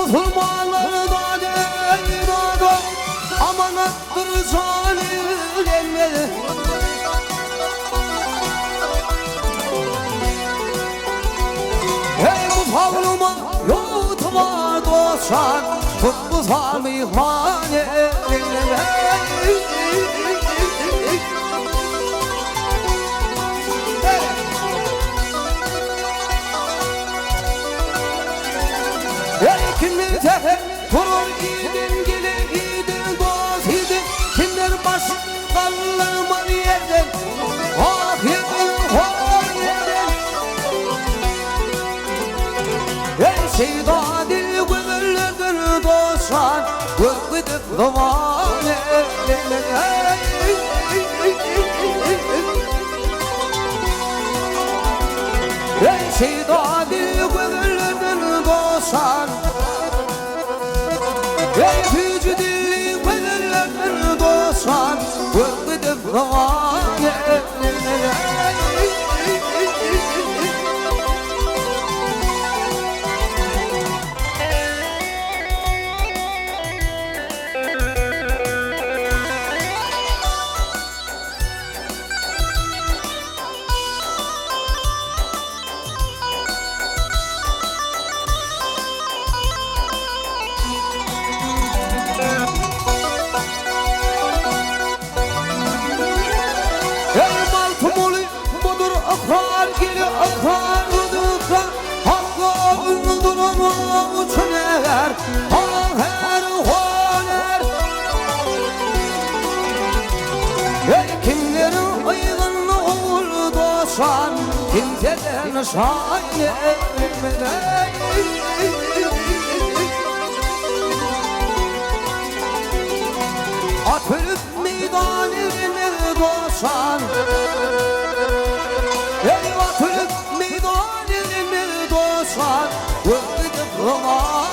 Musulmanlar da amanattır zalimler. Hey bu favruma yutma dostlar, tuttu zalim ihmaneler. Kimler tefe kurur idin gile idin dost idin. Kimler baş kallırman yerden, ah yedin hor yerden. Her şey adil gönüllerdir dostlar, gönlüdür davane. Her şey adil gönüllerdir dostlar. Ey fücü dilli bedenler dostlar, gönlüdür davane. Akar geri akar uduka, Hakk'a öldürme uçuner, her honer. Ey kimlerin aygınlı oğul dostan, kimseden şahin etmeden. Atılıp meydan evine dostan, eyvah tülüp meydan elimi dostlar, gönlüdür davane.